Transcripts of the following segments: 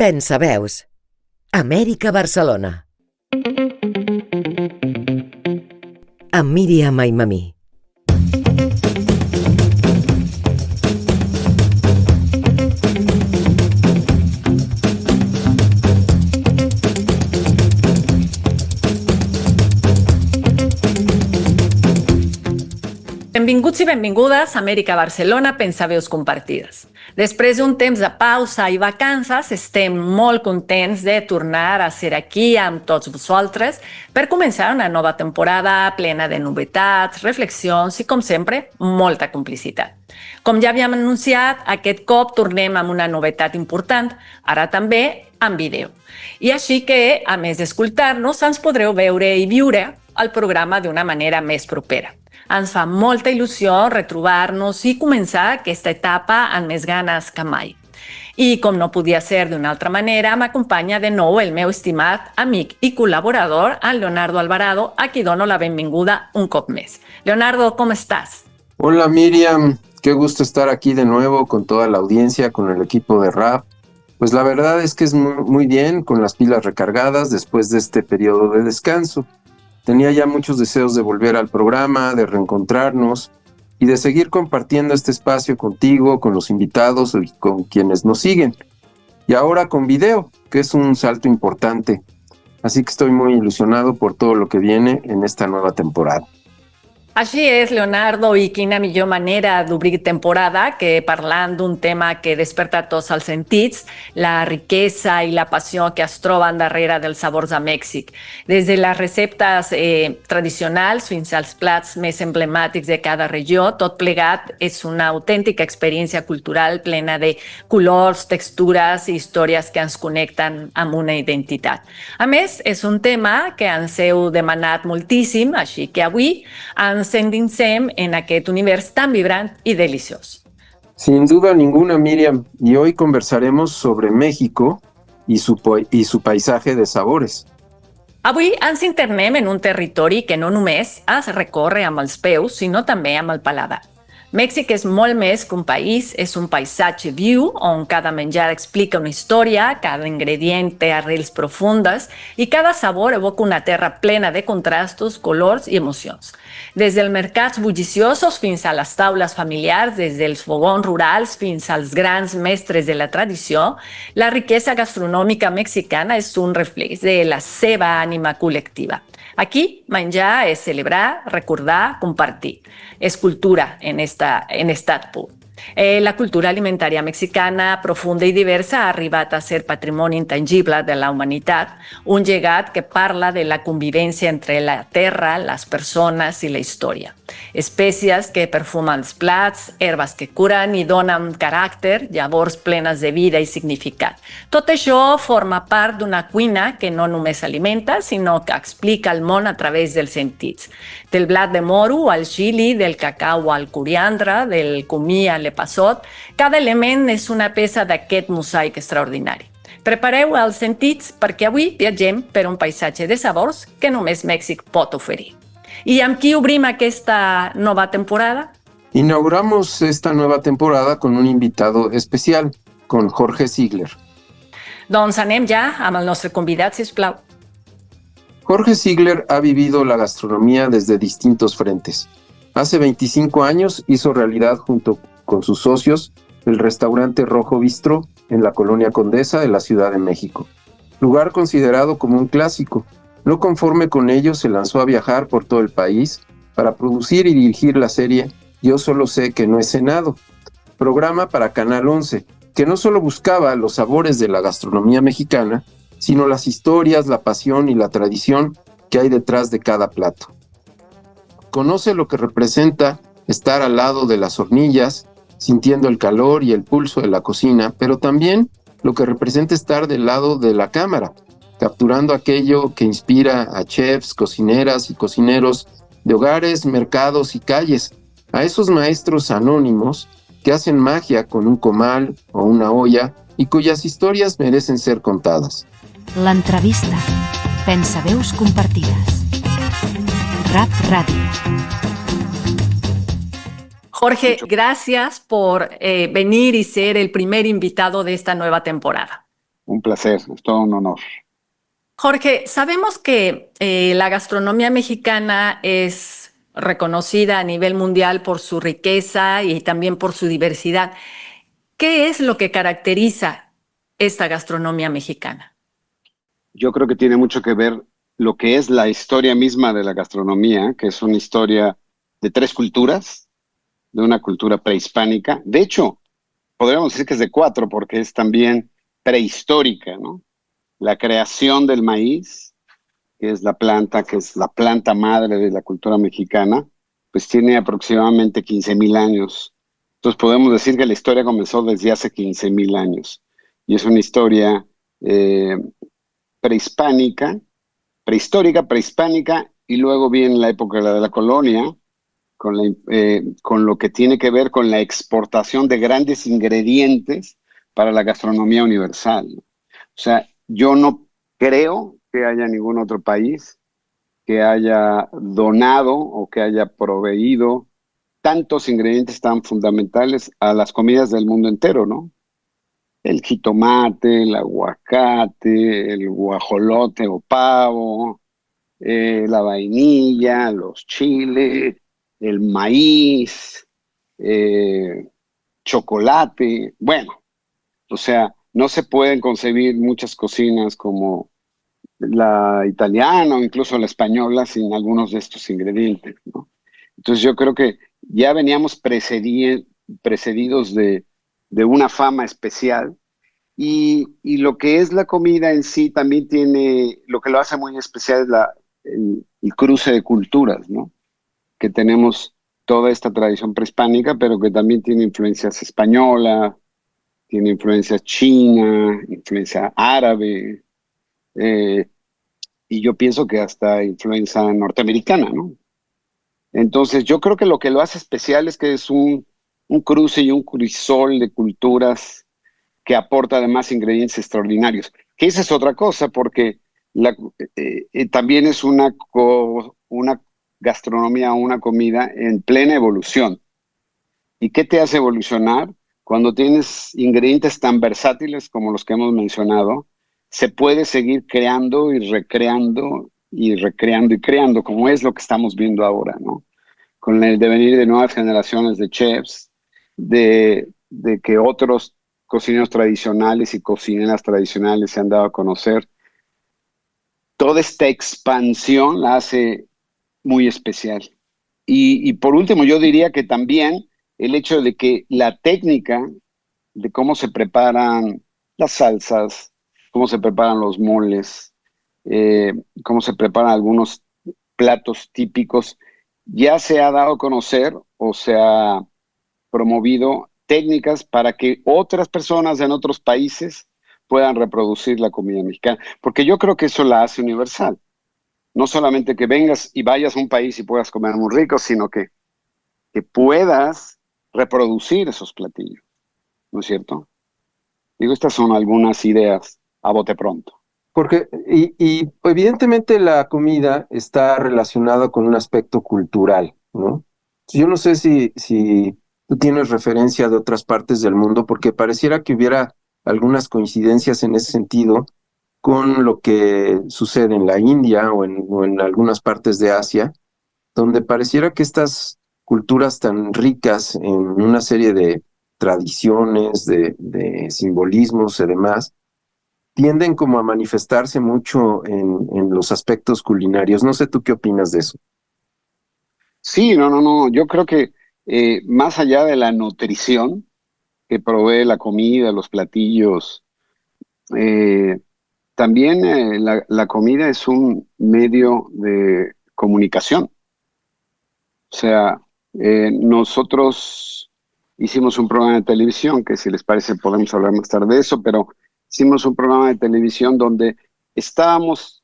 Pensa Veus. Amèrica Barcelona. Amb Míriam Aimamí. Benvinguts i benvingudes a Amèrica Barcelona, Pensaveus compartides. Després d'un temps de pausa i vacances, estem molt contents de tornar a ser aquí amb tots vosaltres per començar una nova temporada plena de novetats, reflexions i, com sempre, molta complicitat. Com ja havíem anunciat, aquest cop tornem amb una novetat important, ara també en vídeo. I així que, a més d'escoltar-nos, ens podreu veure i viure el programa d'una manera més propera. Ens fa molta il·lusió retrobar-nos i començar aquesta etapa amb més ganes que mai. I com no podia ser d'una altra manera, m'acompanya de nou el meu estimat amic i col·laborador, en Leonardo Alvarado, a qui dono la benvinguda un cop més. Leonardo, ¿cómo estás? Hola Miriam, qué gusto estar aquí de nuevo con toda la audiencia, con el equipo de RAP. Pues la verdad es que es muy bien, con las pilas recargadas después de este periodo de descanso. Tenía ya muchos deseos de volver al programa, de reencontrarnos y de seguir compartiendo este espacio contigo, con los invitados y con quienes nos siguen. Y ahora con video, que es un salto importante. Así que estoy muy ilusionado por todo lo que viene en esta nueva temporada. Així és, Leonardo, i quina millor manera d'obrir temporada que parlant d'un tema que desperta tots els sentits, la riquesa i la passió que es troben darrere dels sabors de Mèxic. Des de les receptes tradicionals fins als plats més emblemàtics de cada regió, tot plegat és una autèntica experiència cultural plena de colors, textures i històries que ens connecten amb una identitat. A més, és un tema que ens heu demanat moltíssim, així que avui ens endinsem en aquest univers tan vibrant y delicioso. Sin duda ninguna, Miriam, y hoy conversaremos sobre México y su paisaje de sabores. Avui ens internem en un territori que no només es recorre amb els peus, sinó també amb el paladar. Mèxic és molt més que un país, és un paisatge viu on cada menjar explica una història, cada ingredient té arrels profundes i cada sabor evoca una terra plena de contrastos, colors i emocions. Des dels mercats bulliciosos fins a les taules familiars, des dels fogons rurals fins als grans mestres de la tradició, la riquesa gastronòmica mexicana és un reflex de la seva ànima col·lectiva. Aquí, menjar és celebrar, recordar, compartir. És cultura en estat pur. La cultura alimentària mexicana, profunda i diversa, ha arribat a ser patrimoni intangible de la humanitat, un llegat que parla de la convivència entre la terra, les persones i la història. Espècies que perfumen els plats, herbes que curen i donen caràcter, llavors plenes de vida i significat. Tot això forma part d'una cuina que no només alimenta, sinó que explica el món a través dels sentits. Del blat de moro al xili, del cacau al coriandre, del comí al passot, cada element és una peça d'aquest mosaic extraordinari. Prepareu els sentits perquè avui viatgem per un paisatge de sabors que només Mèxic pot oferir. I amb qui obrim aquesta nova temporada? Inauguramos esta nueva temporada con un invitado especial, con Jorge Ziegler. Doncs anem ja amb el nostre convidat, sisplau. Jorge Ziegler ha vivido la gastronomía desde distintos frentes. Hace 25 años hizo realidad junto con sus socios el restaurante Rojo Bistro en la colonia Condesa de la Ciudad de México, lugar considerado como un clásico. No conforme con ello, se lanzó a viajar por todo el país para producir y dirigir la serie Yo solo sé que no he cenado, programa para Canal 11, que no solo buscaba los sabores de la gastronomía mexicana, sino las historias, la pasión y la tradición que hay detrás de cada plato. Conoce lo que representa estar al lado de las hornillas, sintiendo el calor y el pulso de la cocina, pero también lo que representa estar del lado de la cámara, capturando aquello que inspira a chefs, cocineras y cocineros de hogares, mercados y calles, a esos maestros anónimos que hacen magia con un comal o una olla y cuyas historias merecen ser contadas. L'entrevista. Pensaveus compartides. RAP Radio. Jorge, gracias por venir y ser el primer invitado de esta nueva temporada. Un placer, es todo un honor. Jorge, sabemos que la gastronomía mexicana es reconocida a nivel mundial por su riqueza y también por su diversidad. ¿Qué es lo que caracteriza esta gastronomía mexicana? Yo creo que tiene mucho que ver lo que es la historia misma de la gastronomía, que es una historia de tres culturas, de una cultura prehispánica. De hecho, podríamos decir que es de cuatro, porque es también prehistórica, ¿no? La creación del maíz, que es la planta madre de la cultura mexicana, pues tiene aproximadamente 15,000 años. Entonces podemos decir que la historia comenzó desde hace 15,000 años. Y es una historia eh, prehispánica, prehistórica, prehispánica, y luego viene la época de la colonia, con lo que tiene que ver con la exportación de grandes ingredientes para la gastronomía universal. O sea, yo no creo que haya ningún otro país que haya donado o que haya proveído tantos ingredientes tan fundamentales a las comidas del mundo entero, ¿no? El jitomate, el aguacate, el guajolote o pavo, la vainilla, los chiles, el maíz, eh, chocolate. Bueno, o sea, no se pueden concebir muchas cocinas como la italiana o incluso la española sin algunos de estos ingredientes, ¿no? Entonces yo creo que ya veníamos precedidos de una fama especial y lo que es la comida en sí también tiene, lo que lo hace muy especial es el cruce de culturas, ¿no? Que tenemos toda esta tradición prehispánica, pero que también tiene influencias española, tiene influencia china, influencia árabe, eh, y yo pienso que hasta influencia norteamericana, ¿no? Entonces yo creo que lo que lo hace especial es que es un cruce y un crisol de culturas que aporta además ingredientes extraordinarios. Que esa es otra cosa, porque también es una gastronomía, una comida en plena evolución. ¿Y qué te hace evolucionar? Cuando tienes ingredientes tan versátiles como los que hemos mencionado, se puede seguir creando y recreando y recreando y creando, como es lo que estamos viendo ahora, ¿no? Con el devenir de nuevas generaciones de chefs, de que otros cocineros tradicionales y cocineras tradicionales se han dado a conocer. Toda esta expansión la hace muy especial. Y por último, yo diría que también el hecho de que la técnica de cómo se preparan las salsas, cómo se preparan los moles, eh, cómo se preparan algunos platos típicos, ya se ha dado a conocer o se ha promovido técnicas para que otras personas en otros países puedan reproducir la comida mexicana, porque yo creo que eso la hace universal. No solamente que vengas y vayas a un país y puedas comer muy rico, sino que puedas reproducir esos platillos, ¿no es cierto? Digo, estas son algunas ideas a bote pronto. Porque, y evidentemente la comida está relacionada con un aspecto cultural, ¿no? Yo no sé si tú tienes referencia de otras partes del mundo, porque pareciera que hubiera algunas coincidencias en ese sentido con lo que sucede en la India o en algunas partes de Asia, donde pareciera que estas culturas tan ricas en una serie de tradiciones, de simbolismos y demás, tienden como a manifestarse mucho en los aspectos culinarios. No sé tú qué opinas de eso. Sí, no, no, no. Yo creo que más allá de la nutrición que provee la comida, los platillos, eh, también la comida es un medio de comunicación. O sea, nosotros hicimos un programa de televisión, que si les parece podemos hablar más tarde de eso, pero hicimos un programa de televisión donde estábamos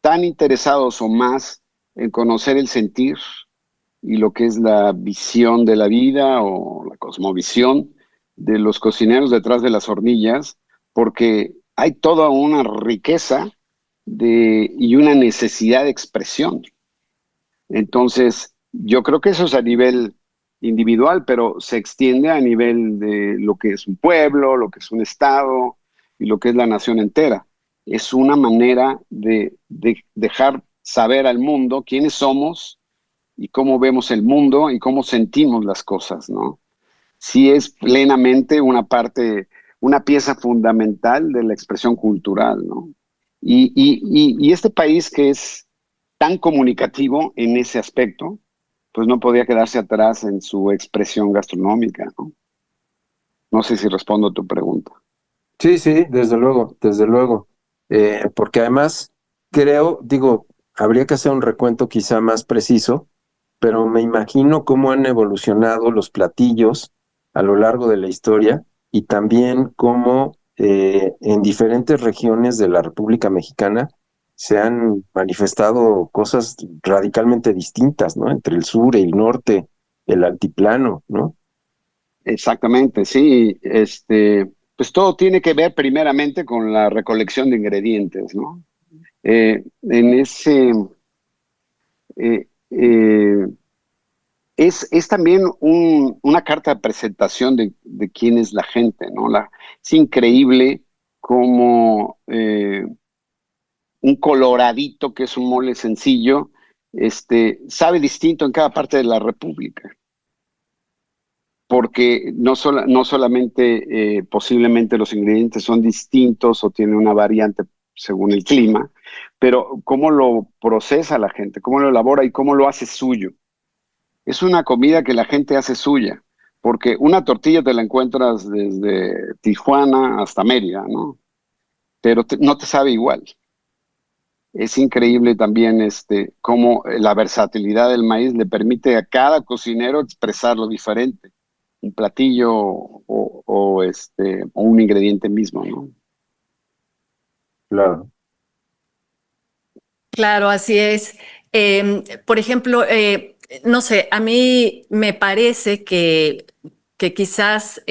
tan interesados o más en conocer el sentir y lo que es la visión de la vida o la cosmovisión de los cocineros detrás de las hornillas, porque hay toda una riqueza y una necesidad de expresión. Entonces, yo creo que eso es a nivel individual, pero se extiende a nivel de lo que es un pueblo, lo que es un estado, y lo que es la nación entera. Es una manera de dejar saber al mundo quiénes somos y cómo vemos el mundo y cómo sentimos las cosas, ¿no? Sí es plenamente una parte, una pieza fundamental de la expresión cultural, ¿no? Y este país que es tan comunicativo en ese aspecto, pues no podía quedarse atrás en su expresión gastronómica, ¿no? No sé si respondo a tu pregunta. Sí, sí, desde luego, desde luego. Porque además creo, digo, habría que hacer un recuento quizá más preciso, pero me imagino cómo han evolucionado los platillos a lo largo de la historia y también cómo en diferentes regiones de la República Mexicana se han manifestado cosas radicalmente distintas, ¿no? Entre el sur, el norte, el altiplano, ¿no? Exactamente, sí. Pues todo tiene que ver primeramente con la recolección de ingredientes, ¿no? En ese, eh, eh, es también una carta de presentación de quién es la gente, ¿no? Es increíble cómo un coloradito, que es un mole sencillo, sabe distinto en cada parte de la República, porque no solamente posiblemente los ingredientes son distintos o tienen una variante según el clima, pero cómo lo procesa la gente, cómo lo elabora y cómo lo hace suyo. Es una comida que la gente hace suya, porque una tortilla te la encuentras desde Tijuana hasta Mérida, ¿no? Pero no te sabe igual. Es increíble también cómo la versatilidad del maíz le permite a cada cocinero expresarlo diferente, un platillo o un ingrediente mismo, ¿no? Claro. Claro, así es. Por ejemplo, no sé, a mí me parece que quizás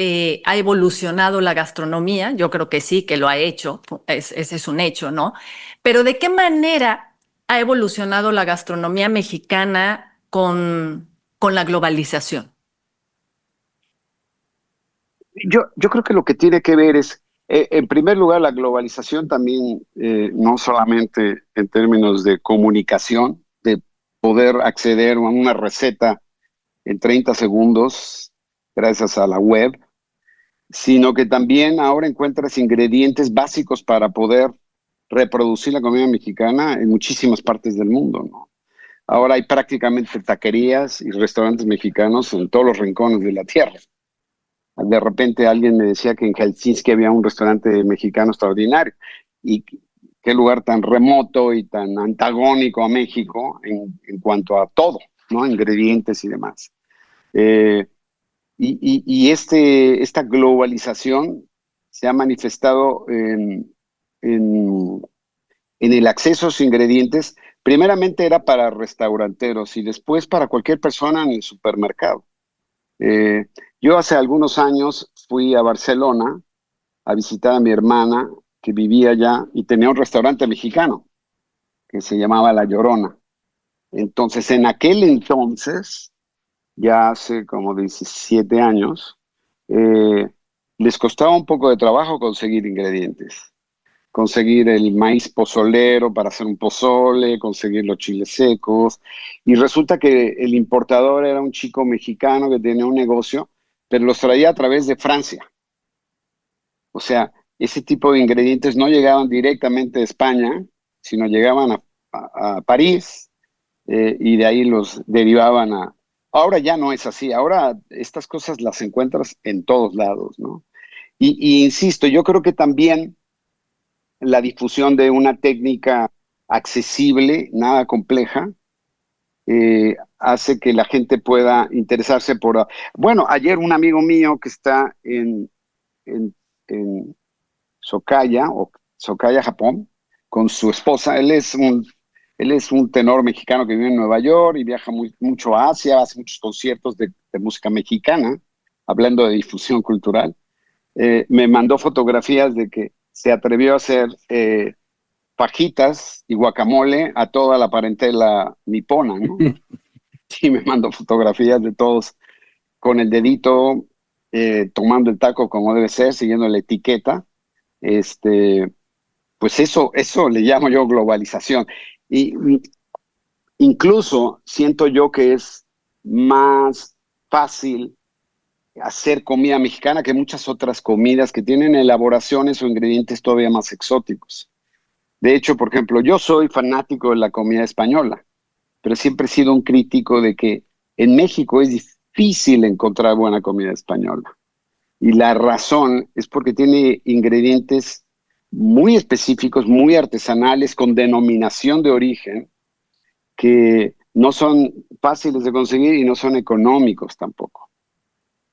ha evolucionado la gastronomía, yo creo que sí, que lo ha hecho, ese es un hecho, ¿no? Pero ¿de qué manera ha evolucionado la gastronomía mexicana con la globalización? Yo creo que lo que tiene que ver es, en primer lugar, la globalización también, no solamente en términos de comunicación, de poder acceder a una receta en 30 segundos gracias a la web, sino que también ahora encuentras ingredientes básicos para poder reproducir la comida mexicana en muchísimas partes del mundo, ¿no? Ahora hay prácticamente taquerías y restaurantes mexicanos en todos los rincones de la tierra. De repente alguien me decía que en Helsinki había un restaurante mexicano extraordinario. Y qué lugar tan remoto y tan antagónico a México en cuanto a todo, ¿no? Ingredientes y demás. Eh, esta globalización se ha manifestado en, en el acceso a esos ingredientes. Primeramente era para restauranteros y después para cualquier persona en el supermercado. Eh, yo hace algunos años fui a Barcelona a visitar a mi hermana que vivía allá y tenía un restaurante mexicano que se llamaba La Llorona. Entonces, en aquel entonces, ya hace como 17 años, eh, les costaba un poco de trabajo conseguir ingredientes. Conseguir el maíz pozolero para hacer un pozole, conseguir los chiles secos. Y resulta que el importador era un chico mexicano que tenía un negocio, pero los traía a través de Francia. O sea, ese tipo de ingredientes no llegaban directamente de España, sino llegaban a París, y de ahí los derivaban a... Ahora ya no es así, ahora estas cosas las encuentras en todos lados, ¿no? Y insisto, yo creo que también la difusión de una técnica accesible, nada compleja, hace que la gente pueda interesarse por... Bueno, ayer un amigo mío que está en, en Socaya, Japón, con su esposa, él es un tenor mexicano que vive en Nueva York y viaja mucho a Asia, hace muchos conciertos de música mexicana, hablando de difusión cultural. Me mandó fotografías de que se atrevió a hacer fajitas y guacamole a toda la parentela nipona, ¿no? Y me mandó fotografías de todos con el dedito tomando el taco como debe ser, siguiendo la etiqueta. Pues eso le llamo yo globalización. Y incluso siento yo que es más fácil hacer comida mexicana que muchas otras comidas que tienen elaboraciones o ingredientes todavía más exóticos. De hecho, por ejemplo, yo soy fanático de la comida española, pero siempre he sido un crítico de que en México es difícil encontrar buena comida española. Y la razón es porque tiene ingredientes muy específicos, muy artesanales, con denominación de origen, que no son fáciles de conseguir y no son económicos tampoco.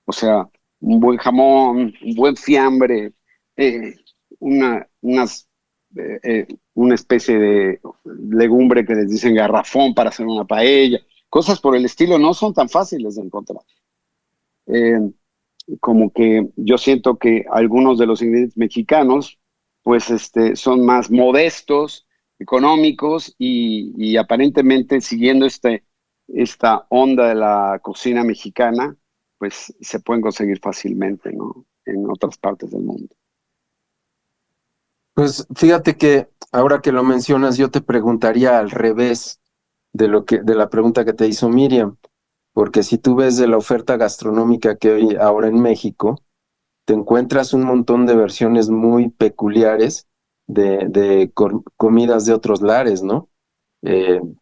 O sea, un buen jamón, un buen fiambre, eh, unas una especie de legumbre que les dicen garrafón para hacer una paella, cosas por el estilo no son tan fáciles de encontrar. Eh, Como que yo siento que algunos de los ingredientes mexicanos, pues son más modestos, económicos y aparentemente siguiendo esta onda de la cocina mexicana, pues se pueden conseguir fácilmente, ¿no? En otras partes del mundo. Pues fíjate que ahora que lo mencionas, yo te preguntaría al revés de la pregunta que te hizo Miriam, porque si tú ves de la oferta gastronómica que hay ahora en México, te encuentras un montón de versiones muy peculiares de comidas de otros lares, ¿no?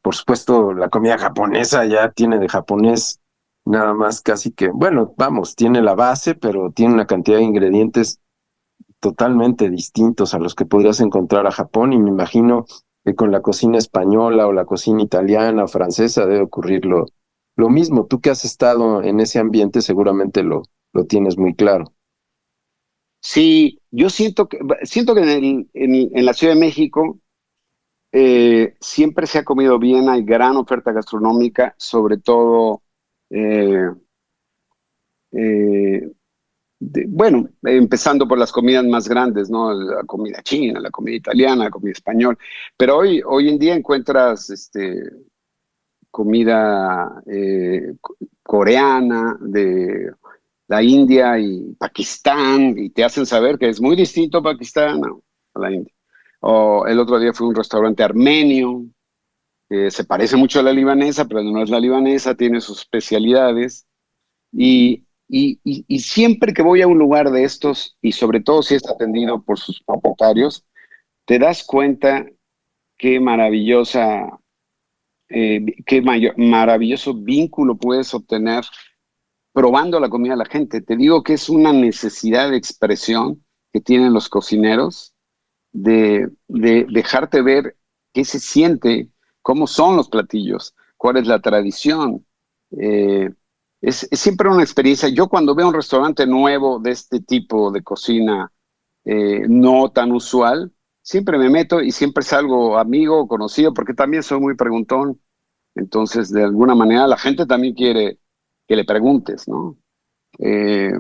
Por supuesto, la comida japonesa ya tiene de japonés nada más casi que, bueno, vamos, tiene la base, pero tiene una cantidad de ingredientes totalmente distintos a los que podrías encontrar a Japón, y me imagino que con la cocina española o la cocina italiana o francesa debe ocurrir lo mismo. Tú que has estado en ese ambiente seguramente lo tienes muy claro. Sí, yo siento que en la Ciudad de México siempre se ha comido bien, hay gran oferta gastronómica, sobre todo, eh, eh, bueno, empezando por las comidas más grandes, ¿no? La comida china, la comida italiana, la comida española, pero hoy en día encuentras comida coreana, de la India y Pakistán, y te hacen saber que es muy distinto Pakistán a la India. O el otro día fui a un restaurante armenio, que se parece mucho a la libanesa, pero no es la libanesa, tiene sus especialidades. Y siempre que voy a un lugar de estos, y sobre todo si está atendido por sus propietarios, te das cuenta qué maravillosa, maravilloso vínculo puedes obtener probando la comida de la gente. Te digo que es una necesidad de expresión que tienen los cocineros de dejarte ver qué se siente, cómo son los platillos, cuál es la tradición. Eh, es siempre una experiencia. Yo cuando veo un restaurante nuevo de este tipo de cocina no tan usual, siempre me meto y siempre salgo amigo o conocido, porque también soy muy preguntón. Entonces, de alguna manera, la gente también quiere que le preguntes, ¿no? Eh,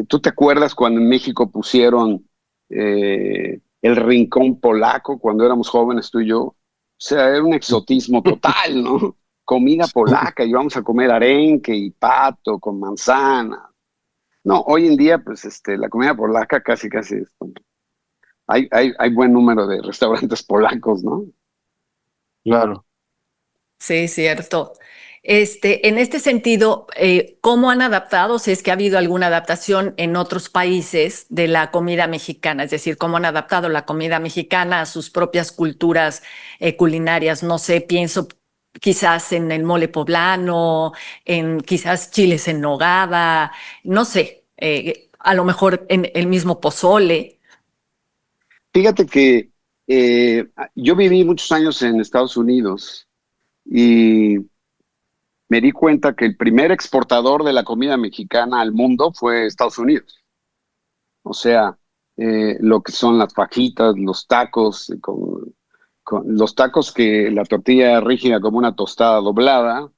¿Tú te acuerdas cuando en México pusieron el rincón polaco cuando éramos jóvenes tú y yo? O sea, era un exotismo total, ¿no? Comida polaca, y vamos a comer arenque y pato con manzana. No, hoy en día, pues, la comida polaca casi, casi es. Hay buen número de restaurantes polacos, ¿no? Claro. Sí, cierto. En este sentido, ¿cómo han adaptado, si es que ha habido alguna adaptación en otros países de la comida mexicana? Es decir, ¿cómo han adaptado la comida mexicana a sus propias culturas culinarias? No sé, pienso quizás en el mole poblano, en quizás chiles en nogada, no sé, a lo mejor en el mismo pozole. Fíjate que yo viví muchos años en Estados Unidos y me di cuenta que el primer exportador de la comida mexicana al mundo fue Estados Unidos. O sea, lo que son las fajitas, los tacos, con los tacos que la tortilla rígida como una tostada doblada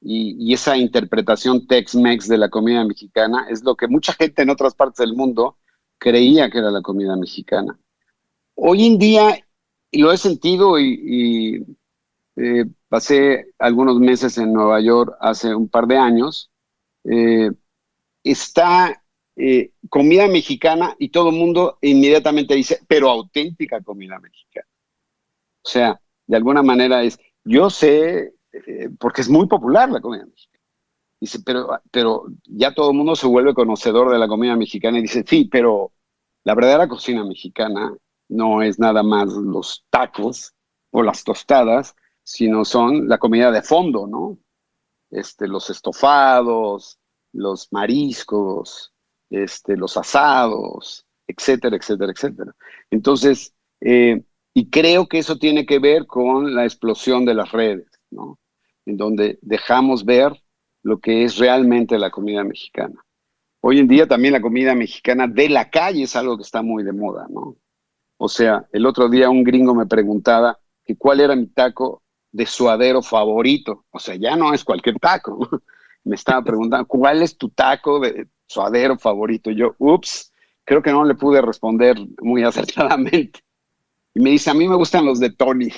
y esa interpretación Tex-Mex de la comida mexicana es lo que mucha gente en otras partes del mundo creía que era la comida mexicana. Hoy en día lo he sentido pasé algunos meses en Nueva York hace un par de años. eh, Está comida mexicana y todo el mundo inmediatamente dice, pero auténtica comida mexicana. O sea, de alguna manera yo sé, porque es muy popular la comida mexicana. Dice, pero ya todo el mundo se vuelve conocedor de la comida mexicana y dice, sí, pero la verdadera cocina mexicana no es nada más los tacos o las tostadas, sino son la comida de fondo, ¿no? Los estofados, los mariscos, los asados, etcétera, etcétera, etcétera. Entonces, y creo que eso tiene que ver con la explosión de las redes, ¿no? En donde dejamos ver lo que es realmente la comida mexicana. Hoy en día también la comida mexicana de la calle es algo que está muy de moda, ¿no? O sea, el otro día un gringo me preguntaba que cuál era mi taco de suadero favorito. O sea, ya no es cualquier taco, ¿no? Me estaba preguntando, ¿cuál es tu taco de suadero favorito? Yo, ups, creo que no le pude responder muy acertadamente. Y me dice, a mí me gustan los de Tony.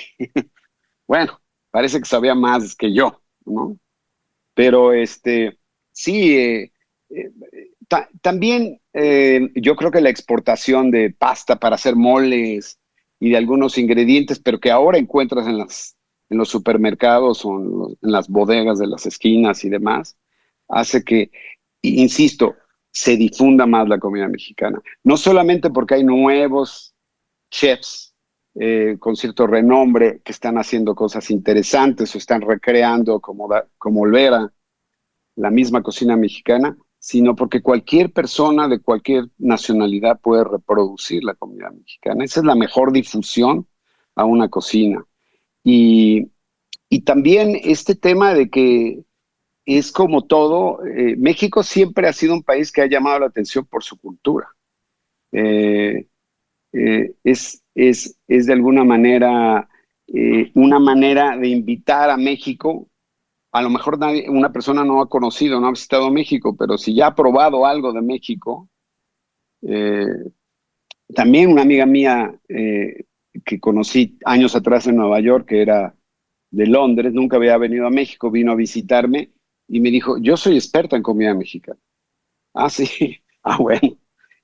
Bueno, parece que sabía más que yo, ¿no? Pero sí, también yo creo que la exportación de pasta para hacer moles y de algunos ingredientes, pero que ahora encuentras en los supermercados o en las bodegas de las esquinas y demás, hace que, insisto, se difunda más la comida mexicana. No solamente porque hay nuevos chefs con cierto renombre que están haciendo cosas interesantes o están recreando como Olvera la misma cocina mexicana, sino porque cualquier persona de cualquier nacionalidad puede reproducir la comida mexicana. Esa es la mejor difusión a una cocina. Y, y también este tema de que es como todo, México siempre ha sido un país que ha llamado la atención por su cultura. Eh, es de alguna manera una manera de invitar a México. A lo mejor una persona no ha conocido, no ha visitado México, pero si ya ha probado algo de México, eh, también una amiga mía que conocí años atrás en Nueva York, que era de Londres, nunca había venido a México, vino a visitarme y me dijo, yo soy experta en comida mexicana. Ah, sí, ah, bueno.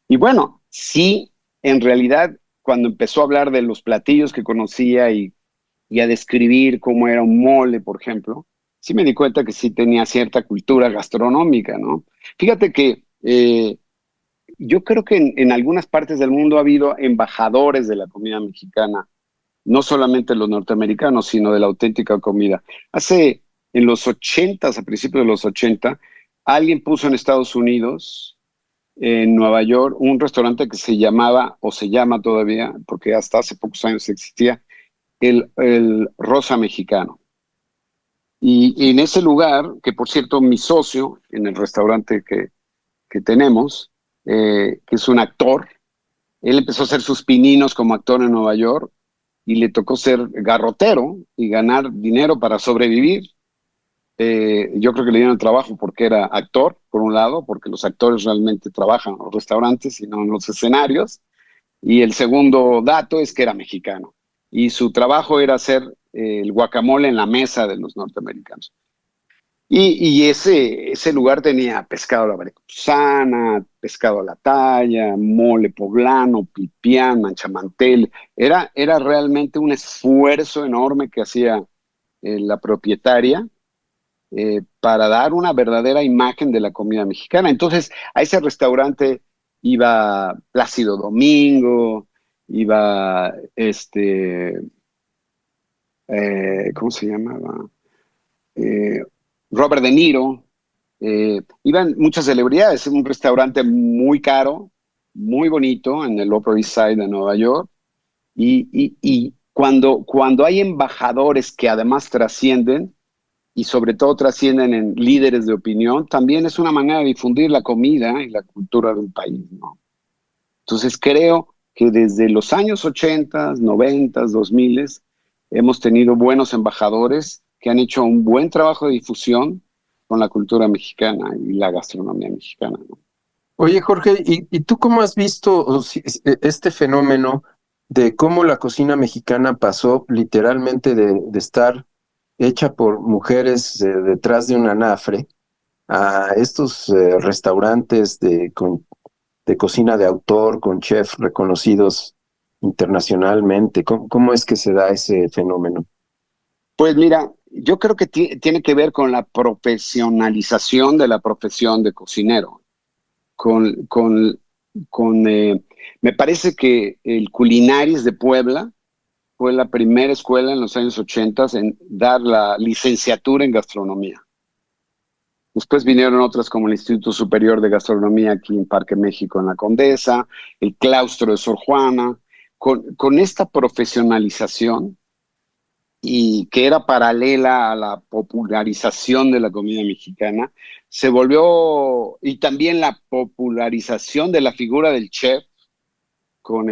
Y bueno, sí, en realidad, cuando empezó a hablar de los platillos que conocía y a describir cómo era un mole, por ejemplo, sí me di cuenta que sí tenía cierta cultura gastronómica, ¿no? Fíjate que yo creo que en algunas partes del mundo ha habido embajadores de la comida mexicana, no solamente los norteamericanos, sino de la auténtica comida. En los ochentas, a principios de los 80, alguien puso en Estados Unidos, en Nueva York, un restaurante que se llamaba, o se llama todavía, porque hasta hace pocos años existía, el Rosa Mexicano. Y en ese lugar, que por cierto, mi socio en el restaurante que tenemos, que es un actor, él empezó a hacer sus pininos como actor en Nueva York y le tocó ser garrotero y ganar dinero para sobrevivir. Yo creo que le dieron el trabajo porque era actor, por un lado, porque los actores realmente trabajan en los restaurantes y no en los escenarios. Y el segundo dato es que era mexicano. Y su trabajo era hacer el guacamole en la mesa de los norteamericanos. Y ese lugar tenía pescado a la veracruzana, pescado a la talla, mole poblano, pipián, manchamantel. Era realmente un esfuerzo enorme que hacía la propietaria para dar una verdadera imagen de la comida mexicana. Entonces, a ese restaurante iba Plácido Domingo, iba ¿cómo se llamaba? Robert De Niro, iban muchas celebridades, un restaurante muy caro, muy bonito en el Upper East Side de Nueva York, y cuando hay embajadores que además trascienden, y sobre todo trascienden en líderes de opinión, también es una manera de difundir la comida y la cultura de un país, ¿no? Entonces creo que desde los años 80, 90, 2000 hemos tenido buenos embajadores que han hecho un buen trabajo de difusión con la cultura mexicana y la gastronomía mexicana, ¿no? Oye, Jorge, ¿y tú cómo has visto este fenómeno de cómo la cocina mexicana pasó literalmente de estar hecha por mujeres detrás de un anafre a estos restaurantes de cocina de autor con chefs reconocidos internacionalmente. ¿Cómo es que se da ese fenómeno? Pues mira, yo creo que tiene que ver con la profesionalización de la profesión de cocinero. Con, con, Me parece que el Culinaris de Puebla fue la primera escuela en los años 80 en dar la licenciatura en gastronomía. Después vinieron otras como el Instituto Superior de Gastronomía aquí en Parque México en la Condesa, el Claustro de Sor Juana. Con esta profesionalización y que era paralela a la popularización de la comida mexicana, se volvió, y también la popularización de la figura del chef, con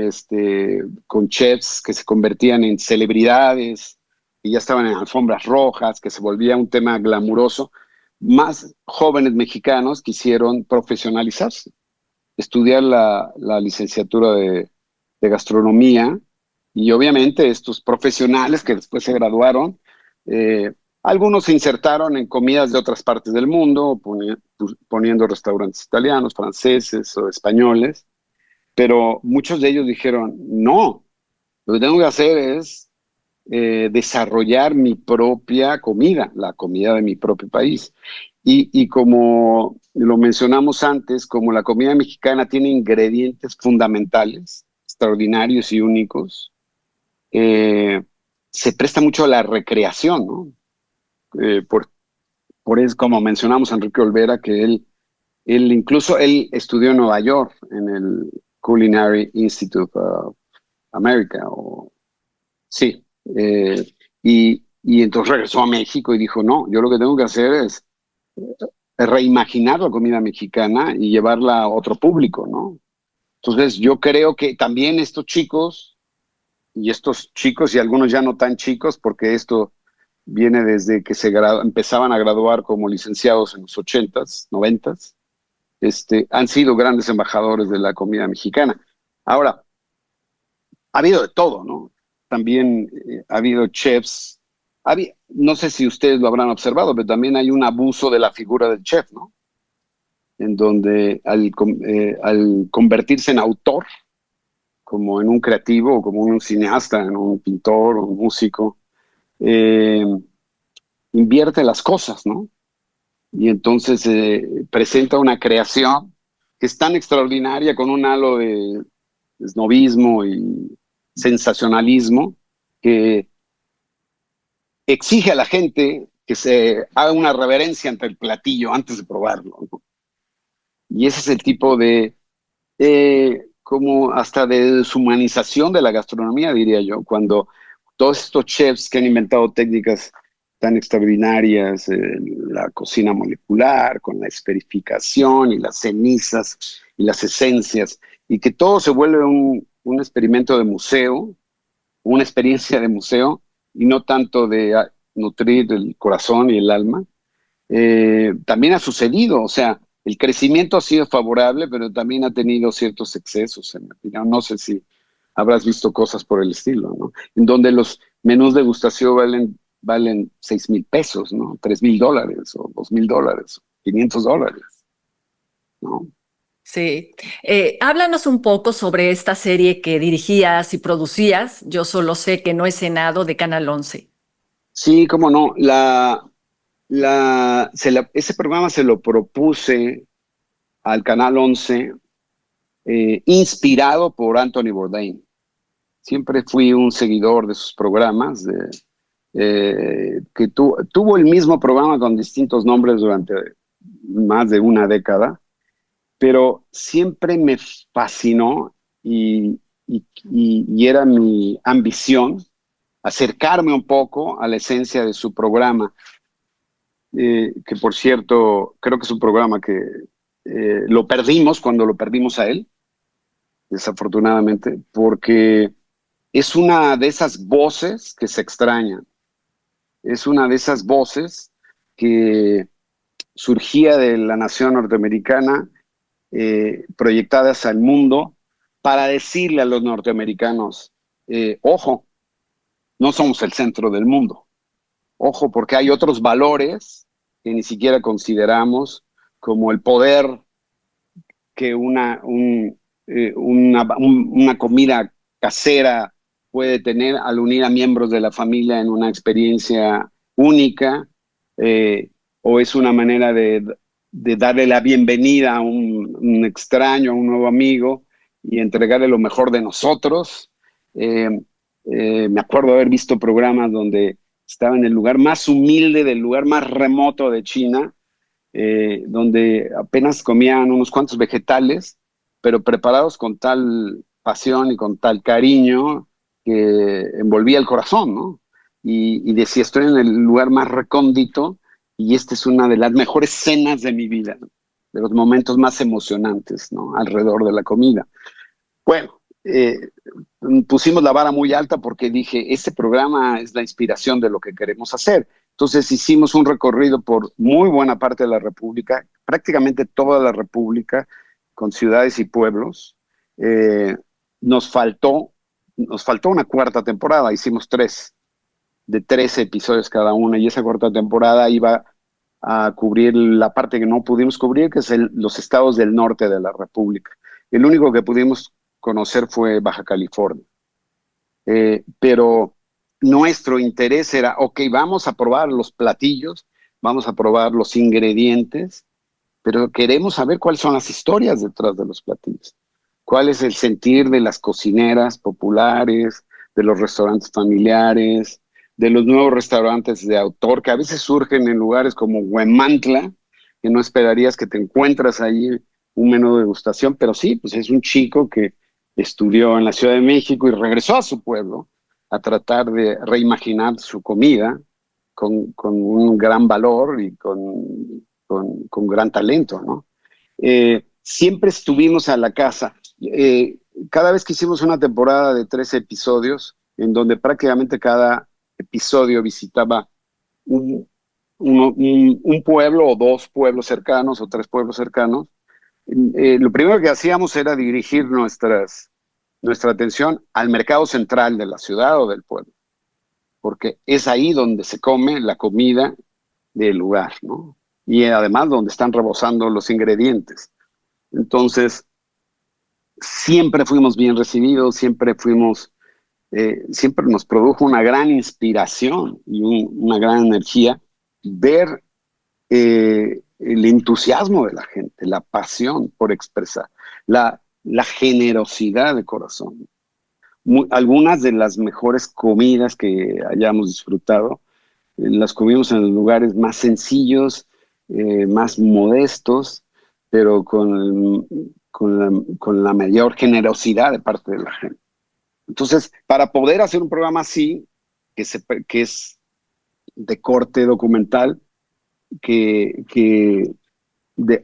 chefs que se convertían en celebridades, y ya estaban en alfombras rojas, que se volvía un tema glamuroso. Más jóvenes mexicanos quisieron profesionalizarse, estudiar la licenciatura de gastronomía, y obviamente estos profesionales que después se graduaron, algunos se insertaron en comidas de otras partes del mundo, poniendo restaurantes italianos, franceses o españoles, pero muchos de ellos dijeron, no, lo que tengo que hacer es desarrollar mi propia comida, la comida de mi propio país. Y como lo mencionamos antes, como la comida mexicana tiene ingredientes fundamentales, extraordinarios y únicos, se presta mucho a la recreación, ¿no? Por eso, como mencionamos a Enrique Olvera, que él estudió en Nueva York, en el Culinary Institute of America, sí, y entonces regresó a México y dijo, no, yo lo que tengo que hacer es reimaginar la comida mexicana y llevarla a otro público, ¿no? Entonces yo creo que también estos chicos y algunos ya no tan chicos, porque esto viene desde que empezaban a graduar como licenciados en los 80s, 90s, han sido grandes embajadores de la comida mexicana. Ahora, ha habido de todo, ¿no? También ha habido chefs, no sé si ustedes lo habrán observado, pero también hay un abuso de la figura del chef, ¿no? En donde al convertirse en autor, como en un creativo, como un cineasta, en un pintor o un músico, invierte las cosas, ¿no? Y entonces presenta una creación que es tan extraordinaria, con un halo de snobismo y sensacionalismo, que exige a la gente que se haga una reverencia ante el platillo antes de probarlo, ¿no? Y ese es el tipo de, como hasta de deshumanización de la gastronomía, diría yo, cuando todos estos chefs que han inventado técnicas tan extraordinarias, la cocina molecular, con la esferificación y las cenizas y las esencias, y que todo se vuelve un experimento de museo, una experiencia de museo, y no tanto de nutrir el corazón y el alma. También ha sucedido, o sea, el crecimiento ha sido favorable, pero también ha tenido ciertos excesos, en mi opinión. No sé si habrás visto cosas por el estilo, ¿no? En donde los menús de degustación valen 6,000 pesos, ¿no? $3,000 o $2,000, $500, ¿no? Sí. Háblanos un poco sobre esta serie que dirigías y producías. Yo solo sé que no he cenado, de Canal 11. Sí, cómo no. Ese programa se lo propuse al Canal 11, inspirado por Anthony Bourdain. Siempre fui un seguidor de sus programas, que tuvo el mismo programa con distintos nombres durante más de una década, pero siempre me fascinó y era mi ambición acercarme un poco a la esencia de su programa, que por cierto, creo que es un programa que lo perdimos cuando lo perdimos a él, desafortunadamente, porque es una de esas voces que se extrañan, es una de esas voces que surgía de la nación norteamericana, proyectadas al mundo, para decirle a los norteamericanos, ojo, no somos el centro del mundo, ojo, porque hay otros valores que ni siquiera consideramos, como el poder que una comida casera puede tener al unir a miembros de la familia en una experiencia única, o es una manera de darle la bienvenida a un extraño, a un nuevo amigo, y entregarle lo mejor de nosotros. Eh, Me acuerdo haber visto programas donde estaba en el lugar más humilde, del lugar más remoto de China, donde apenas comían unos cuantos vegetales, pero preparados con tal pasión y con tal cariño que envolvía el corazón, ¿no? Y decía, estoy en el lugar más recóndito y esta es una de las mejores cenas de mi vida, ¿no? De los momentos más emocionantes, ¿no? Alrededor de la comida. Bueno, pusimos la vara muy alta porque dije, este programa es la inspiración de lo que queremos hacer. Entonces hicimos un recorrido por muy buena parte de la República, prácticamente toda la República, con ciudades y pueblos. Eh, nos faltó, Nos faltó una cuarta temporada, hicimos tres, de 13 episodios cada una, y esa cuarta temporada iba a cubrir la parte que no pudimos cubrir, que es los estados del norte de la República. El único que pudimos conocer fue Baja California. Pero nuestro interés era, ok, vamos a probar los platillos, vamos a probar los ingredientes, pero queremos saber cuáles son las historias detrás de los platillos, cuál es el sentir de las cocineras populares, de los restaurantes familiares, de los nuevos restaurantes de autor que a veces surgen en lugares como Huemantla, que no esperarías que te encuentras ahí un menú de degustación, pero sí, pues es un chico que estudió en la Ciudad de México y regresó a su pueblo a tratar de reimaginar su comida con un gran valor y con gran talento, ¿no? Siempre estuvimos a la casa. Cada vez que hicimos una temporada de 13 episodios, en donde prácticamente cada episodio visitaba un pueblo o dos pueblos cercanos o tres pueblos cercanos, lo primero que hacíamos era dirigir nuestra atención al mercado central de la ciudad o del pueblo, porque es ahí donde se come la comida del lugar, ¿no? Y además donde están rebosando los ingredientes. Entonces, siempre fuimos bien recibidos, siempre nos produjo una gran inspiración y una gran energía ver el entusiasmo de la gente, la pasión por expresar, la generosidad de corazón. Algunas de las mejores comidas que hayamos disfrutado, las comimos en los lugares más sencillos, más modestos, pero con la mayor generosidad de parte de la gente. Entonces, para poder hacer un programa así, que es de corte documental, que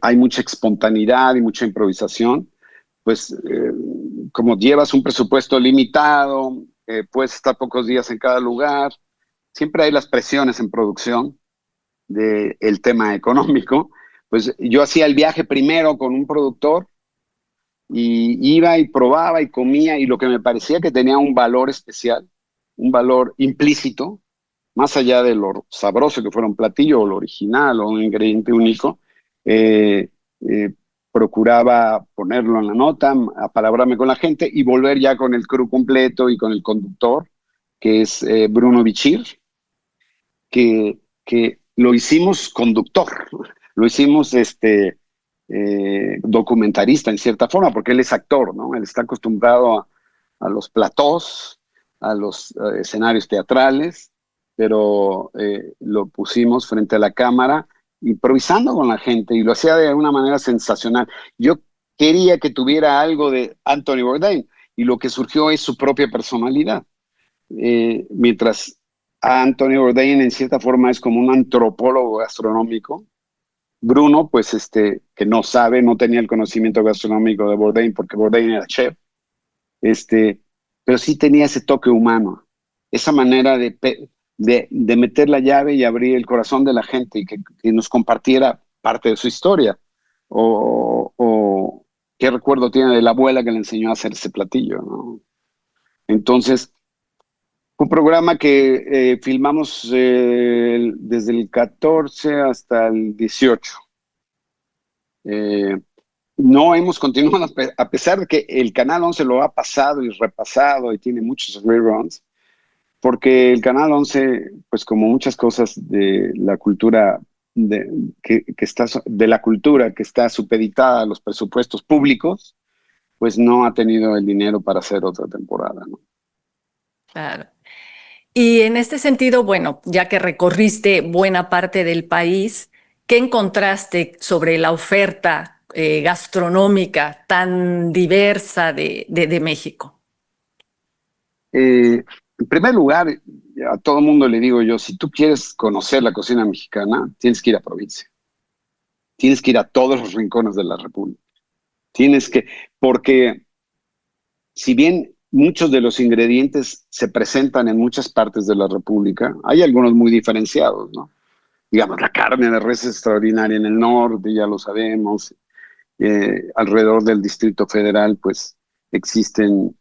hay mucha espontaneidad y mucha improvisación, pues como llevas un presupuesto limitado, puedes estar pocos días en cada lugar, siempre hay las presiones en producción del tema económico. Pues yo hacía el viaje primero con un productor y iba y probaba y comía, y lo que me parecía que tenía un valor especial, un valor implícito, más allá de lo sabroso que fuera un platillo o lo original o un ingrediente único, eh, eh, procuraba ponerlo en la nota, apalabrarme con la gente y volver ya con el crew completo y con el conductor, que es Bruno Bichir, que lo hicimos conductor, lo hicimos documentarista en cierta forma, porque él es actor, ¿no? Él está acostumbrado a los platós, a los escenarios teatrales, pero lo pusimos frente a la cámara, improvisando con la gente, y lo hacía de una manera sensacional. Yo quería que tuviera algo de Anthony Bourdain, y lo que surgió es su propia personalidad. Mientras Anthony Bourdain en cierta forma es como un antropólogo gastronómico, Bruno, pues que no tenía el conocimiento gastronómico de Bourdain, porque Bourdain era chef, pero sí tenía ese toque humano, esa manera de meter la llave y abrir el corazón de la gente y que nos compartiera parte de su historia. O qué recuerdo tiene de la abuela que le enseñó a hacer ese platillo, ¿no? Entonces, un programa que filmamos desde el 14 hasta el 18. no hemos continuado, a pesar de que el Canal 11 lo ha pasado y repasado y tiene muchos reruns, porque el Canal 11, pues como muchas cosas de la cultura, de, que está, de la cultura que está supeditada a los presupuestos públicos, pues no ha tenido el dinero para hacer otra temporada, ¿no? Claro. Y en este sentido, bueno, ya que recorriste buena parte del país, ¿qué encontraste sobre la oferta gastronómica tan diversa de México? En primer lugar, a todo mundo le digo yo, si tú quieres conocer la cocina mexicana, tienes que ir a provincia, tienes que ir a todos los rincones de la República, tienes que, porque si bien muchos de los ingredientes se presentan en muchas partes de la República, hay algunos muy diferenciados, ¿no? Digamos, la carne de res es extraordinaria en el norte, ya lo sabemos. Alrededor del Distrito Federal, pues existen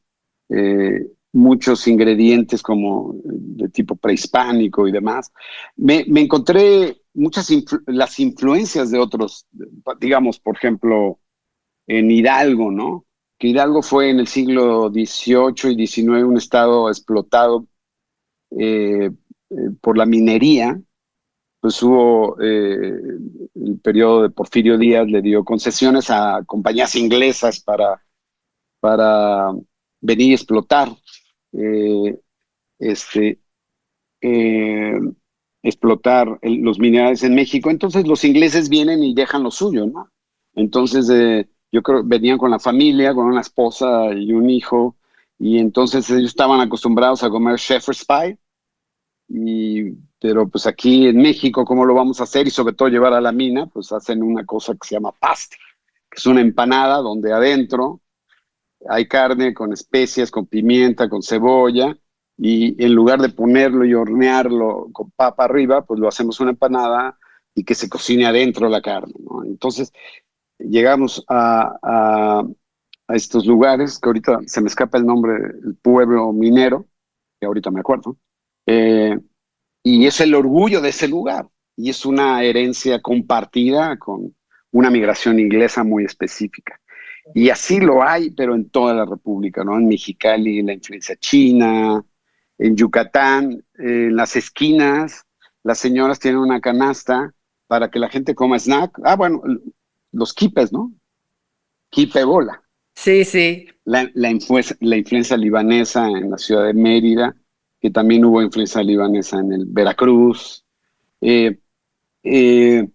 muchos ingredientes como de tipo prehispánico y demás. Me encontré las influencias de otros, digamos, por ejemplo, en Hidalgo, ¿no? Que Hidalgo fue en el siglo XVIII y XIX un estado explotado por la minería. Pues hubo el periodo de Porfirio Díaz, le dio concesiones a compañías inglesas para venir y explotar, eh, este, eh, los minerales en México. Entonces los ingleses vienen y dejan lo suyo, ¿no? Entonces yo creo que venían con la familia, con una esposa y un hijo, y entonces ellos estaban acostumbrados a comer shepherd's pie, pero pues aquí en México, ¿cómo lo vamos a hacer? Y sobre todo llevar a la mina, pues hacen una cosa que se llama pasty, que es una empanada donde adentro hay carne con especias, con pimienta, con cebolla, y en lugar de ponerlo y hornearlo con papa arriba, pues lo hacemos una empanada y que se cocine adentro la carne, ¿no? Entonces llegamos a estos lugares, que ahorita se me escapa el nombre, el pueblo minero, que ahorita me acuerdo, eh, y es el orgullo de ese lugar, y es una herencia compartida con una migración inglesa muy específica. Y así lo hay, pero en toda la República, ¿no? En Mexicali, la influencia china, en Yucatán, en las esquinas, las señoras tienen una canasta para que la gente coma snack. Ah, bueno, los quipes, ¿no? Quipe bola. Sí, sí. La influencia libanesa en la ciudad de Mérida, que también hubo influencia libanesa en el Veracruz. Eh, eh,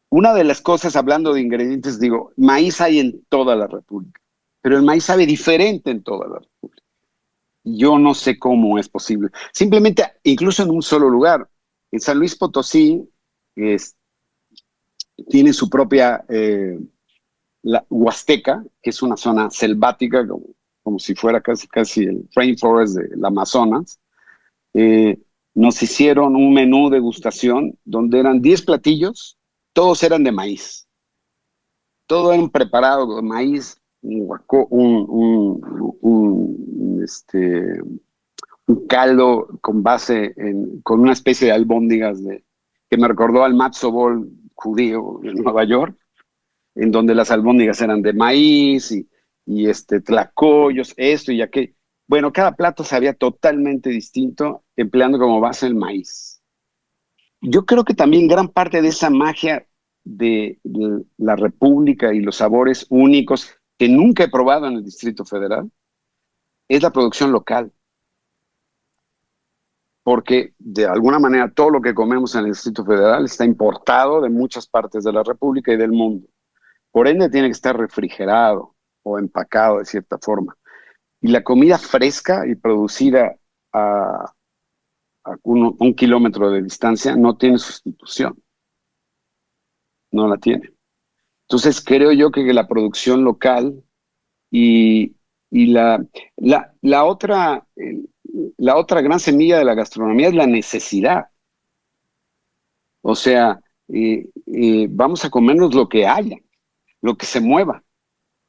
una de las cosas, hablando de ingredientes, digo, maíz hay en toda la República, pero el maíz sabe diferente en toda la República. Yo no sé cómo es posible. Simplemente, incluso en un solo lugar, en San Luis Potosí, es, tiene su propia la Huasteca, que es una zona selvática, como si fuera casi el rainforest del Amazonas. Eh, Nos hicieron un menú de degustación donde eran 10 platillos, todos eran de maíz. Todo era un preparado de maíz, un caldo con con una especie de albóndigas que me recordó al matzo ball judío en Nueva York, en donde las albóndigas eran de maíz y tlacoyos, esto y aquello. Bueno, cada plato sabía totalmente distinto, empleando como base el maíz. Yo creo que también gran parte de esa magia de la República y los sabores únicos que nunca he probado en el Distrito Federal es la producción local. Porque de alguna manera todo lo que comemos en el Distrito Federal está importado de muchas partes de la República y del mundo. Por ende, tiene que estar refrigerado o empacado de cierta forma. Y la comida fresca y producida a un kilómetro de distancia no tiene sustitución. No la tiene. Entonces, creo yo que la producción local y, y la otra gran semilla de la gastronomía es la necesidad. O sea, vamos a comernos lo que haya, lo que se mueva,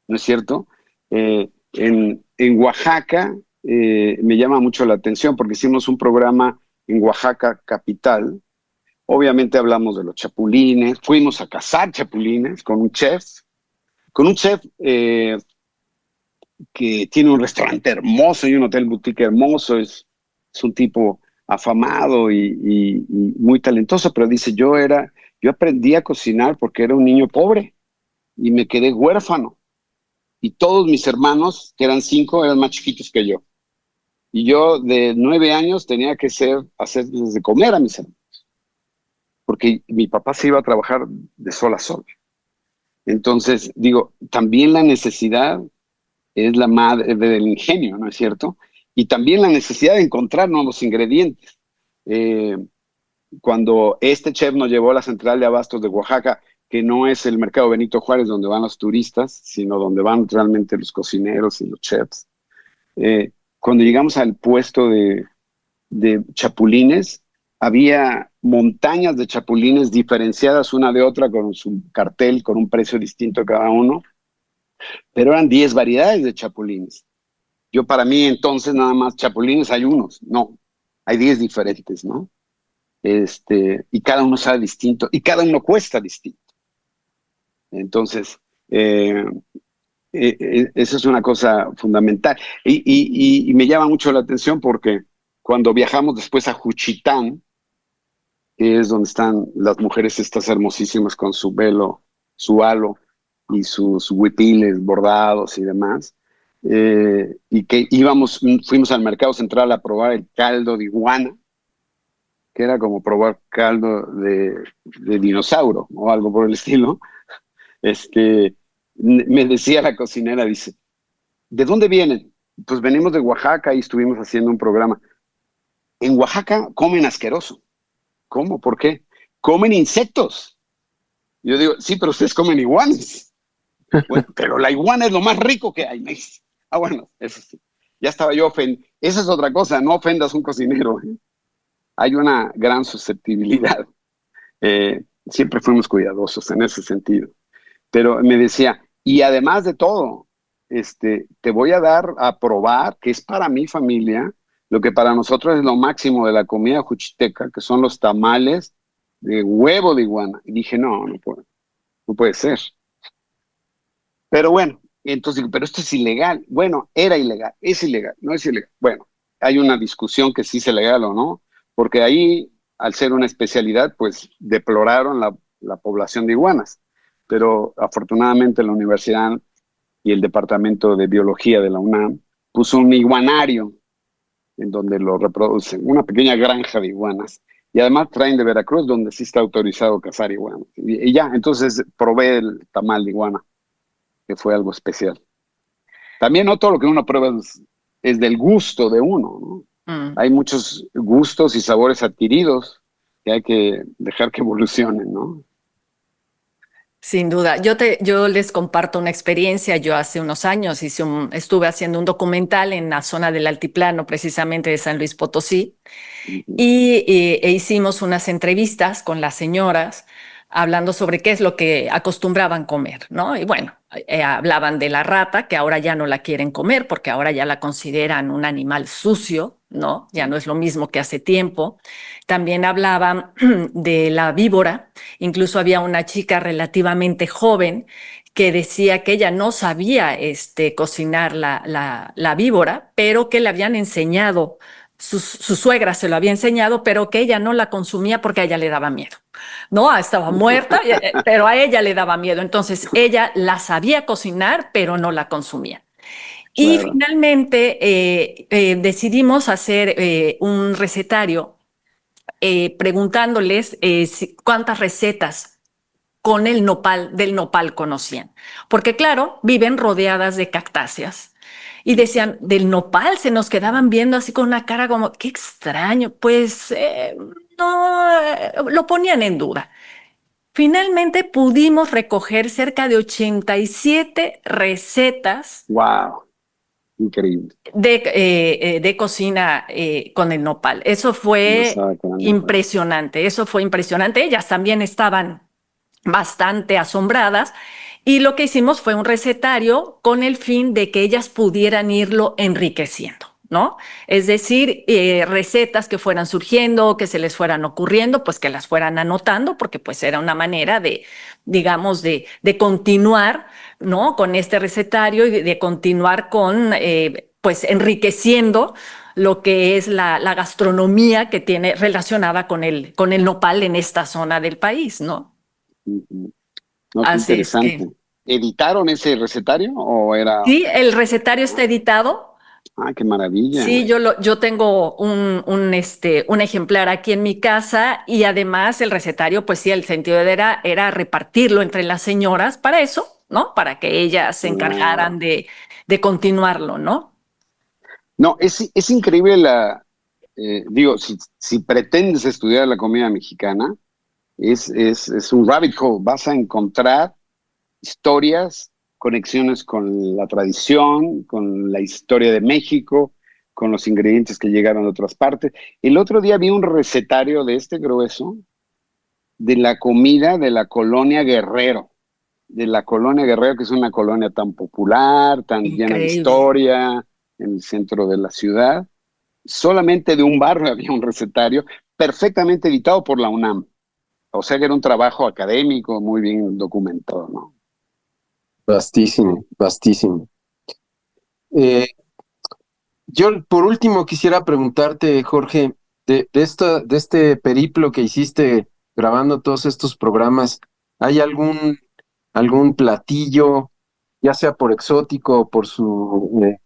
¿no es cierto? En Oaxaca me llama mucho la atención porque hicimos un programa en Oaxaca capital. Obviamente hablamos de los chapulines, fuimos a cazar chapulines con un chef con un chef que tiene un restaurante hermoso y un hotel boutique hermoso, es un tipo afamado y muy talentoso, pero dice, yo aprendí a cocinar porque era un niño pobre y me quedé huérfano. Y todos mis hermanos, que eran 5, eran más chiquitos que yo. Y yo de 9 años tenía que hacerles de comer a mis hermanos, porque mi papá se iba a trabajar de sol a sol. Entonces, digo, también la necesidad es la madre del ingenio, ¿no es cierto? Y también la necesidad de encontrar nuevos ingredientes. Cuando este chef nos llevó a la central de abastos de Oaxaca, que no es el mercado Benito Juárez donde van los turistas, sino donde van realmente los cocineros y los chefs. Cuando llegamos al puesto de chapulines, había montañas de chapulines diferenciadas una de otra con su cartel, con un precio distinto cada uno, pero eran 10 variedades de chapulines. Yo para mí entonces nada más chapulines hay unos, no, hay 10 diferentes, ¿no? Y cada uno sabe distinto y cada uno cuesta distinto. Entonces, eso es una cosa fundamental. Y me llama mucho la atención porque cuando viajamos después a Juchitán, que es donde están las mujeres estas hermosísimas con su velo, su halo y sus huipiles bordados y demás, y que fuimos al mercado central a probar el caldo de iguana, que era como probar caldo de dinosaurio o algo por el estilo. Me decía la cocinera, dice, ¿de dónde vienen? Pues venimos de Oaxaca y estuvimos haciendo un programa. En Oaxaca comen asqueroso. ¿Cómo? ¿Por qué? Comen insectos. Yo digo, sí, pero ustedes comen iguanas. Bueno, pero la iguana es lo más rico que hay. Bueno, eso sí. Ya estaba yo ofendido. Esa es otra cosa, no ofendas a un cocinero. Hay una gran susceptibilidad. Siempre fuimos cuidadosos en ese sentido. Pero me decía, y además de todo, te voy a dar a probar, que es para mi familia, lo que para nosotros es lo máximo de la comida juchiteca, que son los tamales de huevo de iguana. Y dije, no puede ser. Pero bueno, entonces digo, pero esto es ilegal. Bueno, era ilegal, es ilegal, no es ilegal. Bueno, hay una discusión que sí es ilegal o no, porque ahí, al ser una especialidad, pues deploraron la población de iguanas. Pero afortunadamente la universidad y el departamento de biología de la UNAM puso un iguanario en donde lo reproducen, una pequeña granja de iguanas. Y además traen de Veracruz, donde sí está autorizado cazar iguanas. Y ya, entonces probé el tamal de iguana, que fue algo especial. También no todo lo que uno prueba es del gusto de uno, ¿no? Hay muchos gustos y sabores adquiridos que hay que dejar que evolucionen, ¿no? Sin duda. Yo les comparto una experiencia. Yo hace unos años estuve haciendo un documental en la zona del altiplano, precisamente de San Luis Potosí, e hicimos unas entrevistas con las señoras hablando sobre qué es lo que acostumbraban comer, ¿no? Y bueno, hablaban de la rata, que ahora ya no la quieren comer porque ahora ya la consideran un animal sucio, ¿no? Ya no es lo mismo que hace tiempo. También hablaban de la víbora. Incluso había una chica relativamente joven que decía que ella no sabía cocinar la víbora, pero que le habían enseñado, su suegra se lo había enseñado, pero que ella no la consumía porque a ella le daba miedo. No, estaba muerta, pero a ella le daba miedo. Entonces ella la sabía cocinar, pero no la consumía. Claro. Y finalmente decidimos hacer un recetario preguntándoles cuántas recetas con del nopal conocían. Porque claro, viven rodeadas de cactáceas. Y decían, del nopal, se nos quedaban viendo así con una cara como, qué extraño, pues no, lo ponían en duda. Finalmente pudimos recoger cerca de 87 recetas. ¡Wow! Increíble. De cocina con el nopal. Eso fue impresionante, eso fue impresionante. Ellas también estaban bastante asombradas y lo que hicimos fue un recetario con el fin de que ellas pudieran irlo enriqueciendo, ¿no? Es decir, recetas que fueran surgiendo, que se les fueran ocurriendo, pues que las fueran anotando, porque pues era una manera de, digamos, de continuar, ¿no? Con este recetario y de continuar con, pues, enriqueciendo lo que es la gastronomía que tiene relacionada con el nopal en esta zona del país, ¿no? Ujú. No, qué Así es interesante. que, ¿Editaron ese recetario o era? sí, el recetario está editado. Ah, qué maravilla. Sí, yo tengo un ejemplar aquí en mi casa y además el recetario, pues sí, el sentido era repartirlo entre las señoras para eso, ¿no? Para que ellas se encargaran Wow. de continuarlo, ¿no? No, es increíble digo, si pretendes estudiar la comida mexicana, es un rabbit hole. Vas a encontrar historias, conexiones con la tradición, con la historia de México, con los ingredientes que llegaron de otras partes. El otro día vi un recetario de este grueso de la comida de la colonia Guerrero, que es una colonia tan popular, tan llena de Increíble. historia, en el centro de la ciudad. Solamente de un barrio había un recetario perfectamente editado por la UNAM. O sea que era un trabajo académico muy bien documentado, ¿no? Vastísimo, vastísimo. Eh, yo por último quisiera preguntarte, Jorge, de este periplo que hiciste grabando todos estos programas, ¿hay algún platillo, ya sea por exótico o por su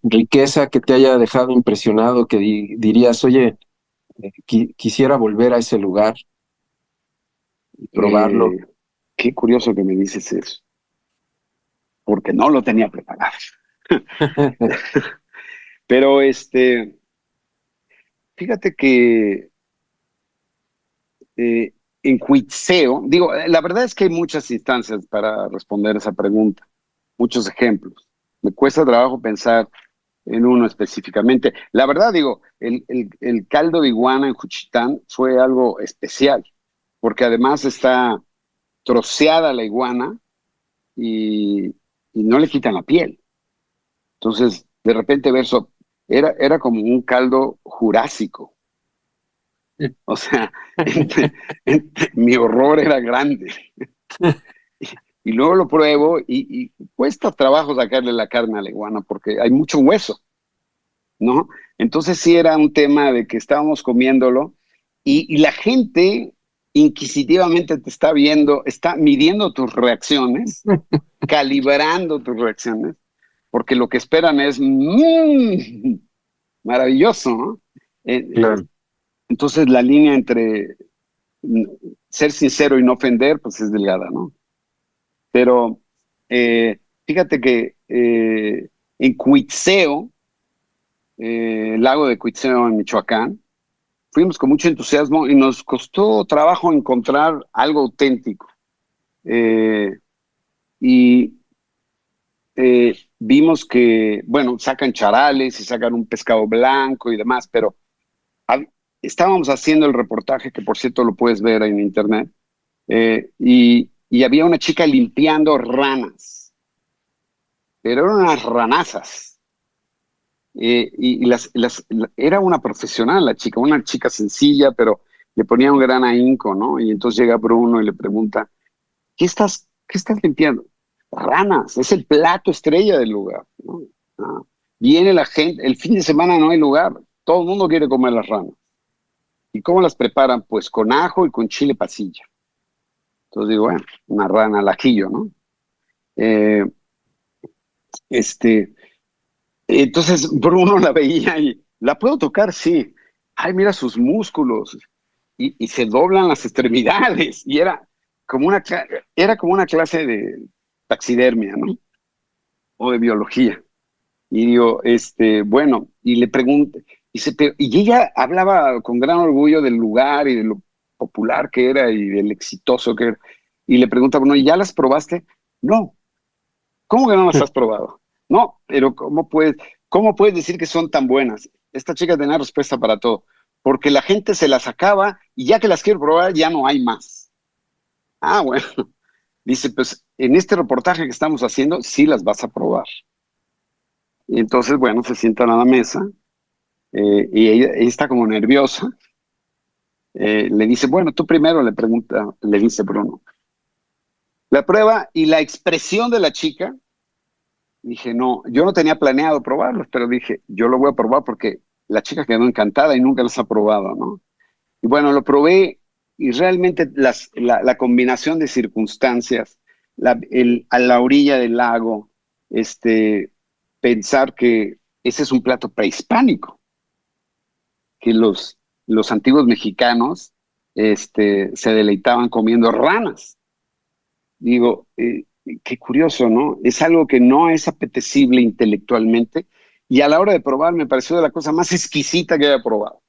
riqueza, que te haya dejado impresionado, que dirías, oye, quisiera volver a ese lugar y probarlo? Eh, Qué curioso que me dices eso, porque no lo tenía preparado. Pero fíjate que en Cuitzeo, digo, la verdad es que hay muchas instancias para responder esa pregunta, muchos ejemplos. Me cuesta trabajo pensar en uno específicamente. La verdad, digo, el caldo de iguana en Juchitán fue algo especial, porque además está troceada la iguana y, y no le quitan la piel. Entonces, de repente ver eso, era como un caldo jurásico. O sea, mi horror era grande. Y luego lo pruebo y cuesta trabajo sacarle la carne a la iguana porque hay mucho hueso, ¿no? Entonces sí era un tema de que estábamos comiéndolo y la gente inquisitivamente te está viendo, está midiendo tus reacciones, calibrando tus reacciones, porque lo que esperan es maravilloso, ¿no? Claro. Entonces la línea entre mm, ser sincero y no ofender, pues es delgada, ¿no? Pero fíjate que en Cuitzeo, el lago de Cuitzeo en Michoacán, fuimos con mucho entusiasmo y nos costó trabajo encontrar algo auténtico. Eh, y vimos que, bueno, sacan charales y sacan un pescado blanco y demás, pero hab- estábamos haciendo el reportaje, que por cierto lo puedes ver en internet, y había una chica limpiando ranas, pero eran unas ranazas. Era una profesional la chica, una chica sencilla, pero le ponía un gran ahínco, ¿no? Y entonces llega Bruno y le pregunta, ¿qué estás limpiando? Ranas, es el plato estrella del lugar, ¿no? Ah, viene la gente, el fin de semana no hay lugar, todo el mundo quiere comer las ranas. ¿Y cómo las preparan? Pues con ajo y con chile pasilla. Entonces digo, bueno, una rana al ajillo, ¿no? Eh, este, entonces Bruno la veía y, ¿la puedo tocar? Sí. Ay, mira sus músculos. Y se doblan las extremidades. Y era como una clase de taxidermia, ¿no? O de biología. Y digo, bueno, y le pregunté, y ella hablaba con gran orgullo del lugar y de lo popular que era y del exitoso que era. Y le pregunta, bueno, ¿y ya las probaste? No. ¿Cómo que no las has probado? No, pero ¿cómo puedes decir que son tan buenas? Esta chica tenía respuesta para todo. Porque la gente se las acaba y ya que las quiere probar, ya no hay más. Ah, bueno. Dice, pues en este reportaje que estamos haciendo, sí las vas a probar. Y entonces, bueno, se sientan a la mesa y ella está como nerviosa. Le dice, bueno, tú primero, le dice Bruno. La prueba y la expresión de la chica, dije, no, yo no tenía planeado probarlos, pero dije, yo lo voy a probar porque la chica quedó encantada y nunca los ha probado, ¿no? Y bueno, lo probé y realmente la combinación de circunstancias, a la orilla del lago, pensar que ese es un plato prehispánico, que los antiguos mexicanos se deleitaban comiendo ranas. Digo, qué curioso, ¿no? Es algo que no es apetecible intelectualmente y a la hora de probar me pareció de la cosa más exquisita que haya probado.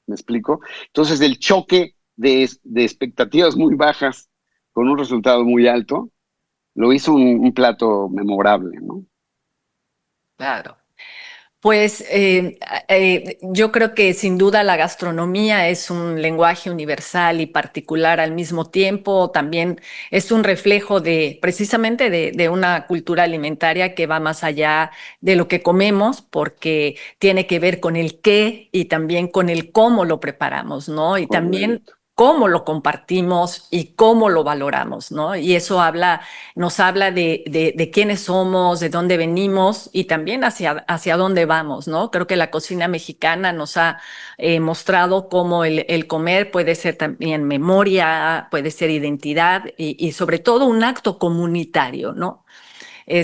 ¿Me explico? Entonces, el choque de expectativas muy bajas con un resultado muy alto lo hizo un plato memorable, ¿no? Claro. Pues yo creo que sin duda la gastronomía es un lenguaje universal y particular al mismo tiempo. También es un reflejo de precisamente de una cultura alimentaria que va más allá de lo que comemos, porque tiene que ver con el qué y también con el cómo lo preparamos, ¿no? Y también Correcto. cómo lo compartimos y cómo lo valoramos, ¿no? Y eso nos habla de quiénes somos, de dónde venimos y también hacia dónde vamos, ¿no? Creo que la cocina mexicana nos ha mostrado cómo el comer puede ser también memoria, puede ser identidad y sobre todo un acto comunitario, ¿no?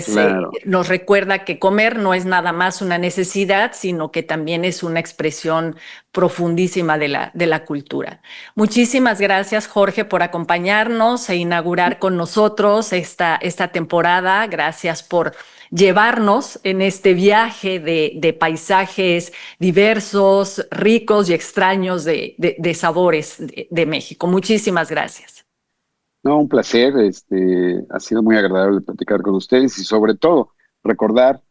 Claro. Nos recuerda que comer no es nada más una necesidad, sino que también es una expresión profundísima de la cultura. Muchísimas gracias, Jorge, por acompañarnos e inaugurar con nosotros esta temporada. Gracias por llevarnos en este viaje de paisajes diversos, ricos y extraños de sabores de México. Muchísimas gracias. No, un placer. Ha sido muy agradable platicar con ustedes y sobre todo recordar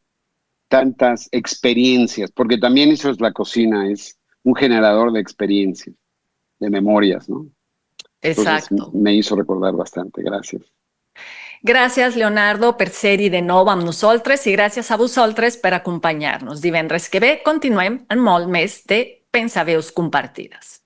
tantas experiencias, porque también eso es la cocina, es un generador de experiencias, de memorias, ¿no? Entonces Exacto. me hizo recordar bastante. Gracias. Gràcies, Leonardo, per ser-hi de nou amb nosaltres i gràcies a vosaltres per acompanyar-nos. Divendres que ve continuem amb molt més de Pensaveus compartides.